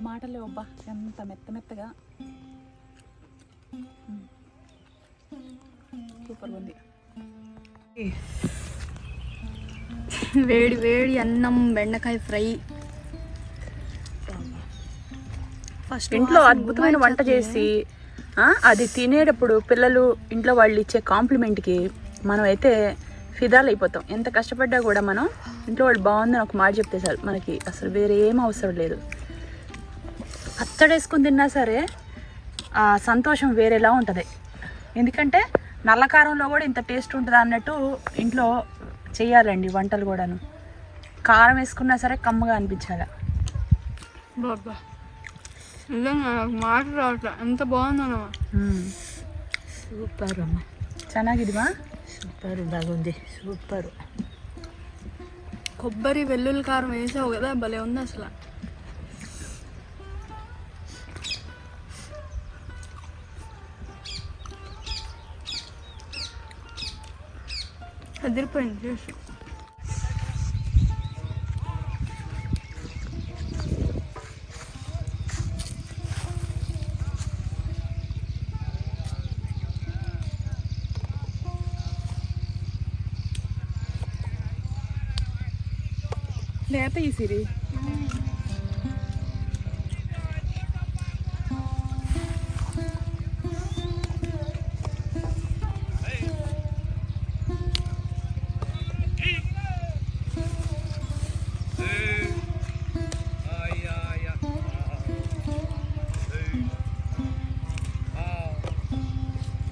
మాటలే అబ్బా, ఎంత మెత్తగా సూపర్ ఉంది. వేడి వేడి అన్నం, బెండకాయ ఫ్రై. ఫస్ట్ ఇంట్లో అద్భుతమైన వంట చేసి అది తినేటప్పుడు పిల్లలు ఇంట్లో వాళ్ళు ఇచ్చే కాంప్లిమెంట్కి మనం అయితే ఫిదాలు అయిపోతాం. ఎంత కష్టపడ్డా కూడా మనం ఇంట్లో వాళ్ళు బాగుందని ఒక మాట చెప్తే చాలు, మనకి అసలు వేరే ఏం అవసరం లేదు. పచ్చడేసుకుని తిన్నా సరే ఆ సంతోషం వేరేలా ఉంటుంది. ఎందుకంటే నల్లకారంలో కూడా ఇంత టేస్ట్ ఉంటుందా అన్నట్టు ఇంట్లో చేయాలండి వంటలు కూడాను. కారం వేసుకున్నా సరే కమ్మగా అనిపించాలి. బాబా నిజంగా నాకు మాట రావట్లే, ఎంత బాగుందమ్మా. ಸೂಪರ್ ಅಮ್ಮ, ಚೆನ್ನಾಗಿದ್ವಾ? ಸೂಪರ್ బాగుంది, సూపర్. కొబ్బరి వెల్లుల్లి కారం వేసావు కదా, భలే ఉంది అసలు. అదిరిపోయింది టేస్ట్. లేత ఈ సిరి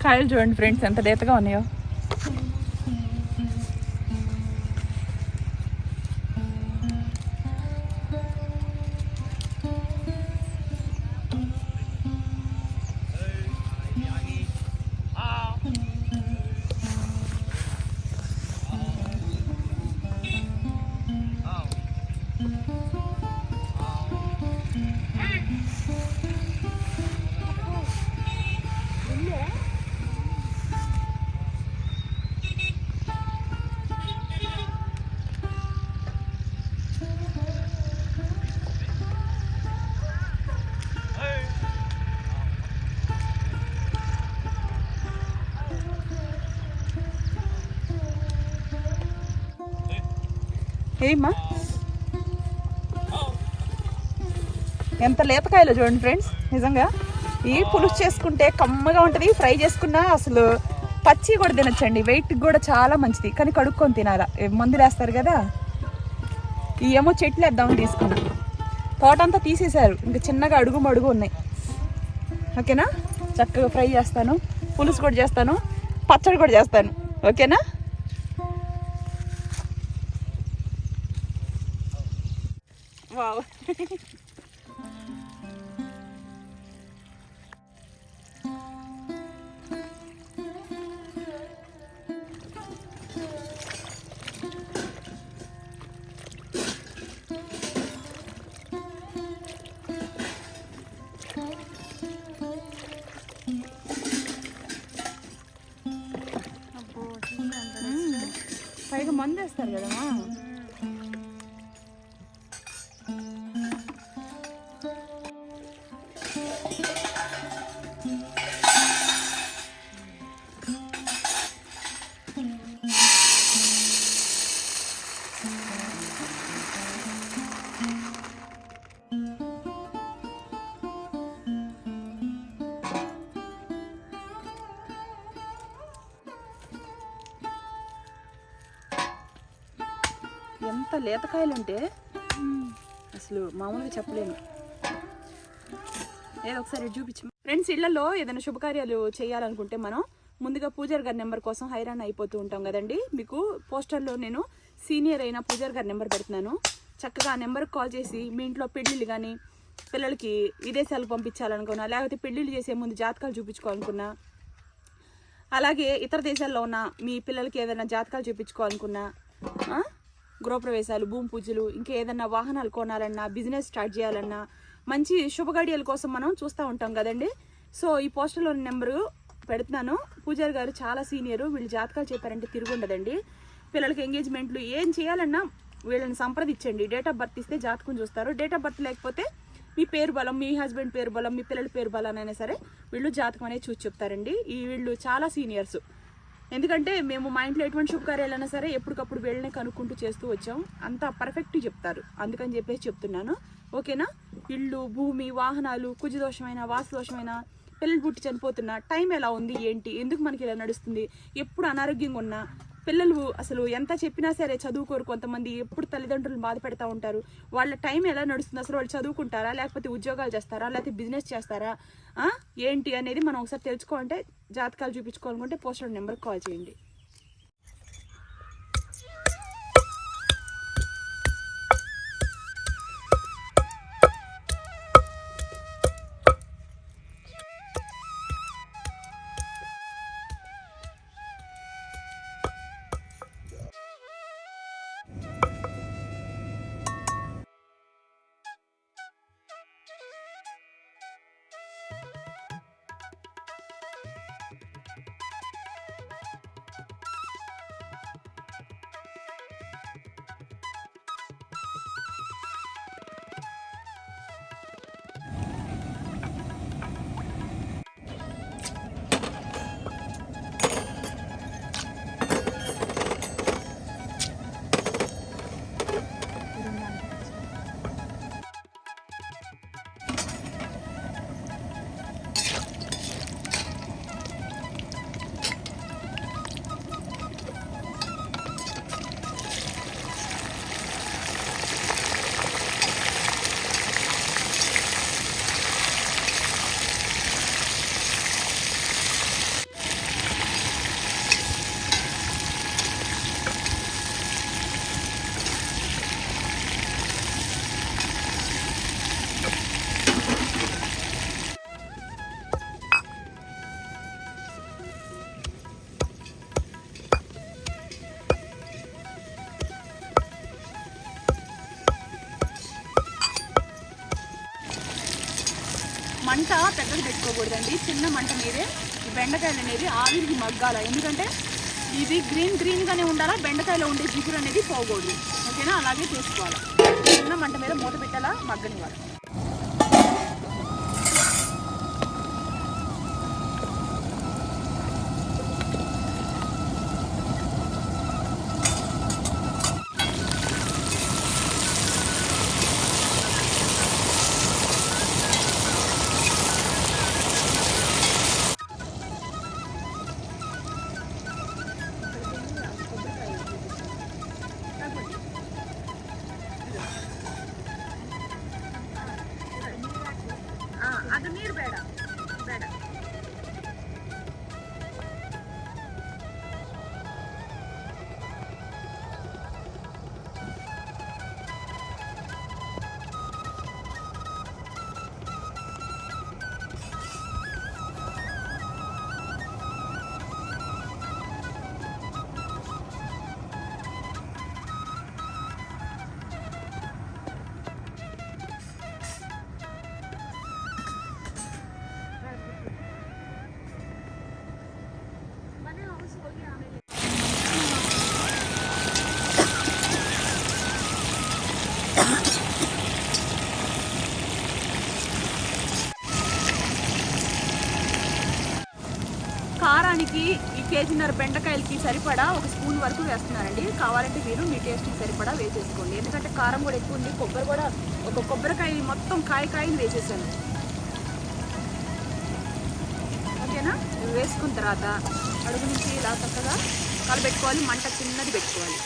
కాయలు చూడండి ఫ్రెండ్స్ ఎంత లేతగా ఉన్నాయో. ఏమ్మా ఎంత లేతకాయలో చూడండి ఫ్రెండ్స్. నిజంగా ఈ పులుసు చేసుకుంటే కమ్మగా ఉంటుంది, ఫ్రై చేసుకున్నా అసలు పచ్చి కూడా తినచ్చండి. వెయిట్కి కూడా చాలా మంచిది, కానీ కడుక్కొని తినాలా, మందులు వేస్తారు కదా. ఈ ఏమో చెట్లు వేద్దామని తీసుకున్నా, తోటంతా తీసేశారు, ఇంకా చిన్నగా అడుగు మడుగు ఉన్నాయి. ఓకేనా, చక్కగా ఫ్రై చేస్తాను, పులుసు కూడా చేస్తాను, పచ్చడి కూడా చేస్తాను. ఓకేనా. వావ్ పైగా మందు వేస్తారు కదమ్మా. ఎంత లేతకాయలు ఉంటే అసలు మామూలుగా చెప్పలేను. ఏదో ఒకసారి చూపించు ఫ్రెండ్స్. ఇళ్లలో ఏదైనా శుభకార్యాలు చేయాలనుకుంటే మనం ముందుగా పూజారి గారి నెంబర్ కోసం హైరాన్ అయిపోతూ ఉంటాం కదండి. మీకు పోస్టర్లో నేను సీనియర్ అయిన పూజారి గారి నెంబర్ పెడుతున్నాను. చక్కగా ఆ నెంబర్కి కాల్ చేసి మీ ఇంట్లో పెళ్ళిళ్ళు కానీ, పిల్లలకి విదేశాలకు పంపించాలనుకున్నా, లేకపోతే పెళ్ళిళ్ళు చేసే ముందు జాతకాలు చూపించుకోవాలనుకున్నా, అలాగే ఇతర దేశాల్లో ఉన్న మీ పిల్లలకి ఏదైనా జాతకాలు చూపించుకోవాలనుకున్నా, గృహప్రవేశాలు, భూమి పూజలు, ఇంకా ఏదన్నా వాహనాలు కొనాలన్నా, బిజినెస్ స్టార్ట్ చేయాలన్నా, మంచి శుభగడియల కోసం మనం చూస్తూ ఉంటాం కదండి. సో ఈ పోస్టర్లో నెంబరు పెడుతున్నాను. పూజారి గారు చాలా సీనియరు, వీళ్ళు జాతకాలు చెప్పారంటే తిరుగుండదండి. పిల్లలకి ఎంగేజ్మెంట్లు ఏం చేయాలన్నా వీళ్ళని సంప్రదించండి. డేట్ ఆఫ్ బర్త్ ఇస్తే జాతకం చూస్తారు, డేట్ ఆఫ్ బర్త్ లేకపోతే మీ పేరు బలం, మీ హస్బెండ్ పేరు బలం, మీ పిల్లల పేరు బలం అయినా సరే వీళ్ళు జాతకం అనేది చూసి చెప్తారండి. వీళ్ళు చాలా సీనియర్స్. ఎందుకంటే మేము మా ఇంట్లో ఎటువంటి శుభకార్యాలైనా సరే ఎప్పటికప్పుడు వీళ్ళనే కనుక్కుంటూ చేస్తూ వచ్చాం. అంతా పర్ఫెక్ట్ చెప్తారు, అందుకని చెప్పేసి చెప్తున్నాను. ఓకేనా? ఇల్లు, భూమి, వాహనాలు, కుజదోషమైన, వాస్తుదోషమైన, పిల్లలు పుట్టి చనిపోతున్నా, టైం ఎలా ఉంది, ఏంటి, ఎందుకు మనకి ఇలా నడుస్తుంది, ఎప్పుడు అనారోగ్యంగా ఉన్నా, పిల్లలు అసలు ఎంత చెప్పినా సరే చదువుకోరు, కొంతమంది ఎప్పుడు తల్లిదండ్రులు బాధ పెడతా ఉంటారు, వాళ్ళ టైం ఎలా నడుస్తుంది, అసలు వాళ్ళు చదువుకుంటారా, లేకపోతే ఉద్యోగాలు చేస్తారా, లేకపోతే బిజినెస్ చేస్తారా, ఏంటి అనేది మనం ఒకసారి తెలుసుకోవాలంటే, జాతకాలు చూపించుకోవాలనుకుంటే పోస్టర్ నెంబర్కి కాల్ చేయండి. మంట పెద్దగా పెట్టుకోకూడదండి, చిన్న మంట మీదే ఈ బెండకాయలు అనేది ఆవిరికి మగ్గాల. ఎందుకంటే ఇది గ్రీన్గానే ఉండాలా, బెండకాయలో ఉండే జిగురు అనేది పోకూడదు. ఓకేనా? అలాగే చేసుకోవాలి. చిన్న మంట మీద మూత పెట్టాలా, మగ్గనివ్వాలి. ಅದು ನೀರು ಬೇಡ ಬೇಡ. కారానికి ఈ కేజీన్నర బెండకాయలకి సరిపడా 1 స్పూన్ వరకు వేస్తున్నారండి. కావాలంటే మీరు మీ టేస్ట్కి సరిపడా వేసేసుకోండి. ఎందుకంటే కారం కూడా ఎక్కువ ఉంది. కొబ్బరి కూడా ఒక కొబ్బరికాయ మొత్తం కాయని వేసేసాను. ఓకేనా? వేసుకున్న తర్వాత అడుగు నుంచి ఇలా చక్కగా కలబెట్టుకోవాలి. మంట చిన్నది పెట్టుకోవాలి.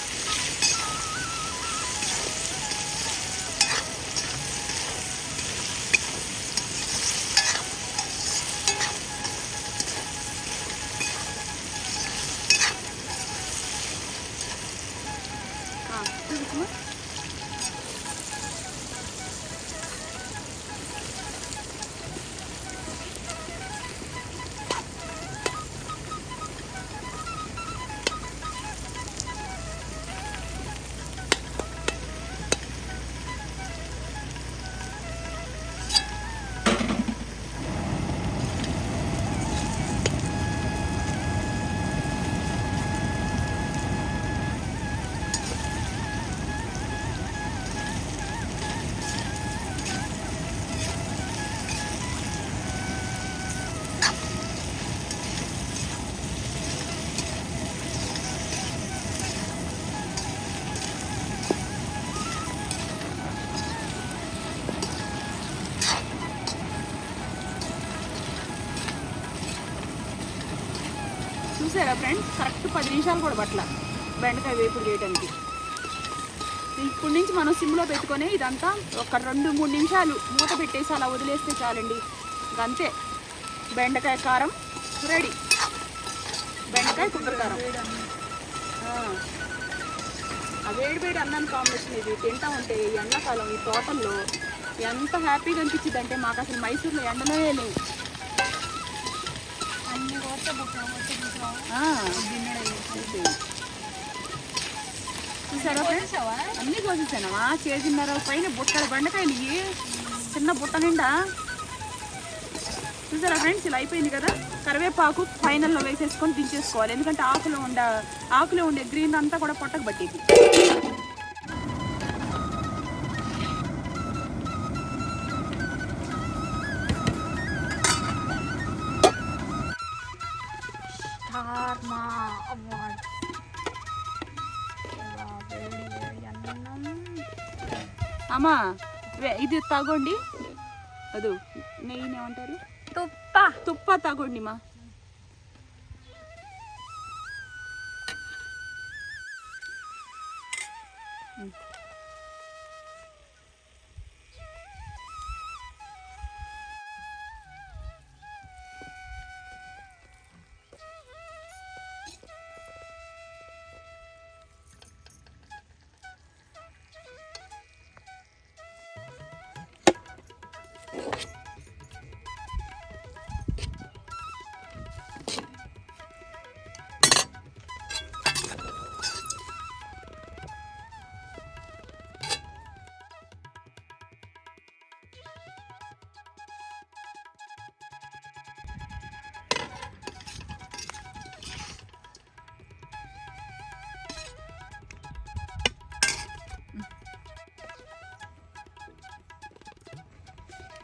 చూసారా ఫ్రెండ్స్, కరెక్ట్ 10 నిమిషాలు కూడా పట్ల బెండకాయ వేపుడు చేయడానికి. ఇప్పటి నుంచి మనం సిమ్లో పెట్టుకొని ఇదంతా ఒక 2-3 నిమిషాలు మూత పెట్టేసి అలా వదిలేస్తే చాలండి. అంతే, బెండకాయ కారం రెడీ. బెండకాయ కుక్కర్ కారం. ఆ వేడి అన్నాను కాంబినేషన్ ఇది. తింటా ఉంటే ఈ ఎండాకాలం ఈ తోటల్లో ఎంత హ్యాపీగా అనిపించింది అంటే, మాకు అసలు మైసూర్లో ఎండలే లేవు. చూసారా ఫ్రెండ్స్, అన్నీ కోసేసానమ్మా. కేజీన్నర పైన బుట్టలు బెండకాయలు, చిన్న బుట్ట నిండా. చూసారా ఫ్రెండ్స్, ఇలా అయిపోయింది కదా. కరివేపాకు ఫైనల్లో వేసేసుకొని దించేసుకోవాలి, ఎందుకంటే ఆకులో ఉండే గ్రీన్ అంతా కూడా పొట్టకు పట్టేది. అమ్మా ఇది తాగండి, అదు నెయ్యిని ఏమంటారు, తుప్ప తాగండి మా.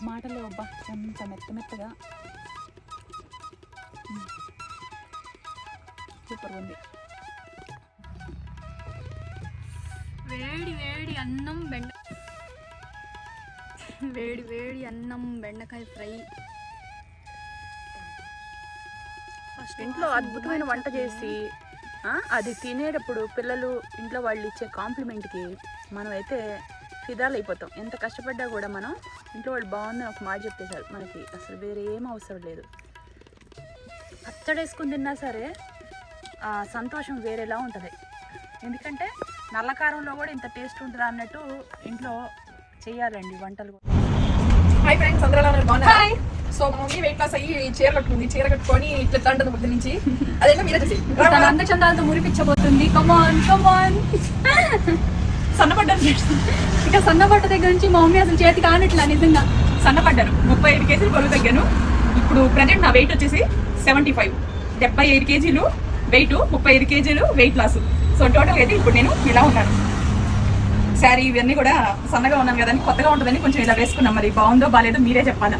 మాటలే అబ్బా, ఎంత మెత్తగా సూపర్ ఉంది. వేడి అన్నం బెండకాయ ఫ్రై. ఇంట్లో అద్భుతమైన వంట చేసి అది తినేటప్పుడు పిల్లలు ఇంట్లో వాళ్ళు ఇచ్చే కాంప్లిమెంట్కి మనం అయితే ఫిదాలు అయిపోతాం. ఎంత కష్టపడ్డా కూడా మనం ఇంట్లో వాళ్ళు బాగుందని ఒక మాట చెప్పేశారు, మనకి అసలు వేరే ఏం అవసరం లేదు. పచ్చడేసుకుని తిన్నా సరే సంతోషం వేరేలా ఉంటుంది. ఎందుకంటే నల్లకారంలో కూడా ఇంత టేస్ట్ ఉంటుందా అన్నట్టు ఇంట్లో చేయాలండి వంటలు. హాయ్ ఫ్రెండ్స్, అందరూ ఎలా బాగున్నారా? సో మా మమ్మీ వెయిట్ లాస్ అయ్యి చీర కట్టుకుంది. చీర కట్టుకొని ఇట్లా తంటది పొద్దు నుంచి. అదేంటో మీరే చూసి అంద చందాలతో మురిపించబోతుంది. కమాన్ సన్నపడ్డాను. ఇక సన్నపడ్డ దగ్గర నుంచి మా మమ్మీ అసలు చేతి కానట్లా, నిజంగా సన్నపడ్డాను. 35 కేజీలు బరువు తగ్గాను. ఇప్పుడు ప్రజెంట్ నా వెయిట్ వచ్చేసి 75. 75 కేజీలు వెయిట్, 35 కేజీలు వెయిట్ లాస్. సో టోటల్ అయితే ఇప్పుడు నేను ఇలా ఉన్నాను. శారీ ఇవన్నీ కూడా సన్నగా ఉన్నాను కదా, కొత్తగా ఉంటుందని కొంచెం ఇలా వేసుకున్నాం. మరి బాగుందో బాగాలేదో మీరే చెప్పాలా,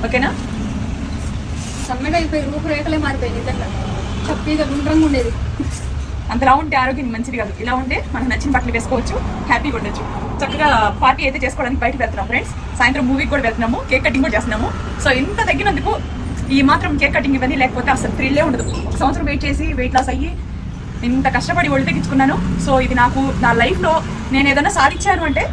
ఓకేనా? సన్నగా అయిపోయి రూపురేఖలే మారిపోయి, నిజంగా చప్పీగా గుండ్రంగా ఉండేది. అంతలా ఉంటే ఆరోగ్యం మంచిది కాదు. ఇలా ఉంటే మనకు నచ్చిన బట్టలు వేసుకోవచ్చు, హ్యాపీగా ఉండొచ్చు. చక్కగా పార్టీ అయితే చేసుకోవడానికి బయటకు వెళ్తున్నాం ఫ్రెండ్స్. సాయంత్రం మూవీకి కూడా వెళ్తున్నాము, కేక్ కటింగ్ కూడా చేస్తున్నాము. సో ఇంత తగ్గినందుకు ఈ మాత్రం కేక్ కటింగ్ ఇవన్నీ లేకపోతే అసలు థ్రిల్లే ఉండదు. ఒక సంవత్సరం వెయిట్ చేసి వెయిట్ లాస్ అయ్యి ఇంత కష్టపడి ఒళ్ళు తగ్గించుకున్నాను. సో ఇది నాకు నా లైఫ్లో నేను ఏదైనా సాధించాను అంటే,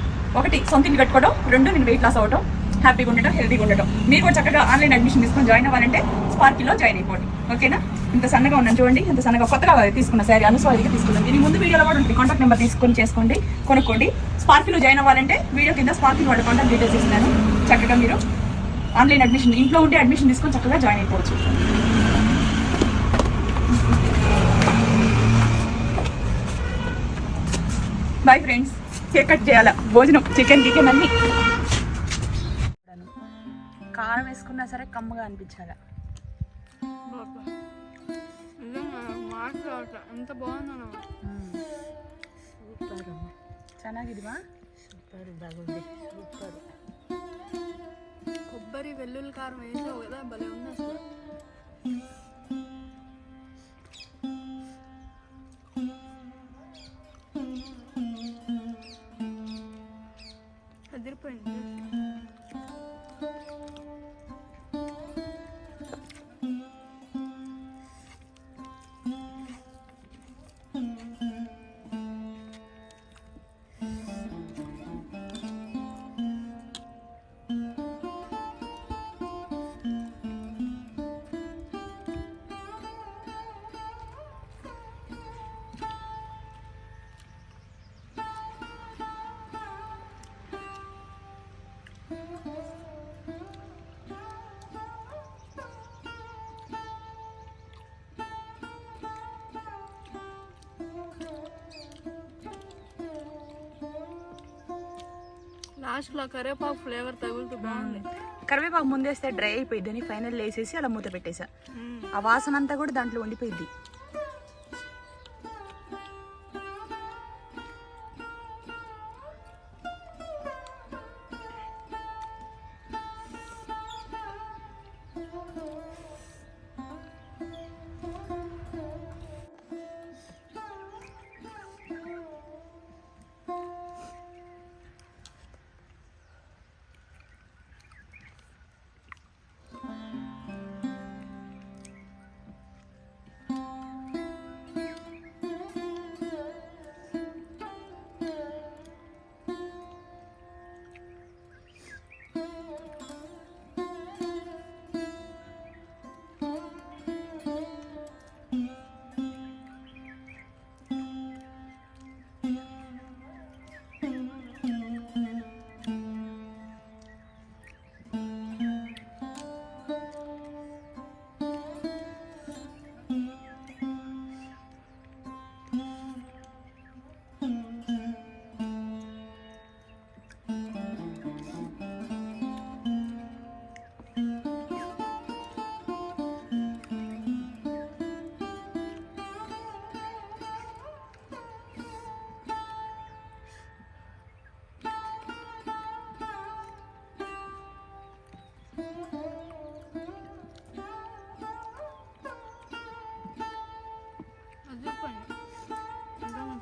1 సొంత ఇల్లు కట్టుకోవడం, 2 నేను వెయిట్ లాస్ అవ్వడం, హ్యాపీగా ఉండటం, హెల్తీగా ఉండటం. మీరు కూడా చక్కగా ఆన్లైన్ అడ్మిషన్ తీసుకొని జాయిన్ అవ్వాలంటే స్పార్కిల్లో జాయిన్ అయిపోండి, ఓకేనా? ఇంత సన్నగా ఉన్నాను చూడండి, ఇంత సన్నగా కొత్తగా తీసుకున్న శారీ అనుస్వారీగా తీసుకున్నాను. దీని ముందు వీడియోలో కూడా ఉంటుంది, కాంటాక్ట్ నెంబర్ తీసుకొని చేసుకోండి, కొనుక్కోండి. స్పార్కిల్లో జాయిన్ అవ్వాలంటే వీడియో కింద స్పార్కిల్ వాళ్ళ కాంటాక్ట్ డీటెయిల్స్ ఇస్తున్నాను. చక్కగా మీరు ఆన్లైన్ అడ్మిషన్ ఇంట్లో ఉంటే అడ్మిషన్ తీసుకొని చక్కగా జాయిన్ అయిపోవచ్చు. బాయ్ ఫ్రెండ్స్, కేక్ కట్ చేయాలా, భోజనం, చికెన్ అన్నీ. కారం వేసుకున్నా సరే కమ్మగా అనిపించాలా. ఎంత బాగుందో సూపర్ ಚೆನ್ನಾಗಿದೀವಾ? సూపర్ బాగుంది, సూపర్. కొబ్బరి వెల్లుల్లి కారం వేసావు కదా, భలే ఉంది అసలు. అదిరిపోయింది. లాస్ట్లో కరేపాకు ఫ్లేవర్ తగులుతూ బాగుంది. కరివేపాకు ముందేస్తే డ్రై అయిపోయింది అని ఫైనల్ వేసేసి అలా మూత పెట్టేసా. ఆ వాసన అంతా కూడా దాంట్లో ఉండిపోయింది.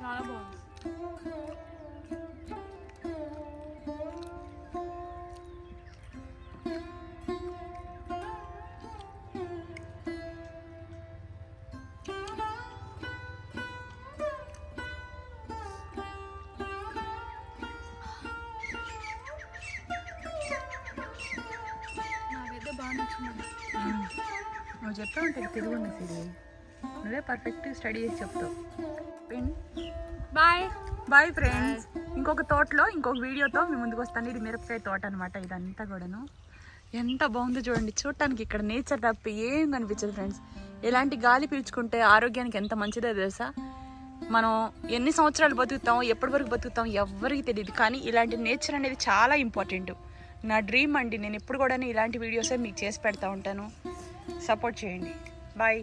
చాలా బాగుంది. నాకైతే బాగా నచ్చింది. నువ్వు చెప్తా ఉంటే తెలుగు సిరి, నువ్వే పర్ఫెక్ట్ స్టడీ చేసి చెప్తావు. Bye bye friends. ఇంకొక తోటలో ఇంకొక వీడియోతో మీ ముందుకు వస్తాను. ఇది మిరపకాయ తోట అనమాట. ఇదంతా కూడాను ఎంత బాగుందో చూడండి. చూడటానికి ఇక్కడ నేచర్ తప్ప ఏం కనిపించదు ఫ్రెండ్స్. ఎలాంటి గాలి పీల్చుకుంటే ఆరోగ్యానికి ఎంత మంచిదో తెలుసా. మనం ఎన్ని సంవత్సరాలు బతుకుతాం, ఎప్పటి వరకు బతుకుతాం ఎవరికి తెలియదు. కానీ ఇలాంటి నేచర్ అనేది చాలా ఇంపార్టెంట్. నా డ్రీమ్ అండి. నేను ఎప్పుడు కూడా ఇలాంటి వీడియోసే మీకు చేసి పెడతా ఉంటాను. సపోర్ట్ చేయండి. బాయ్.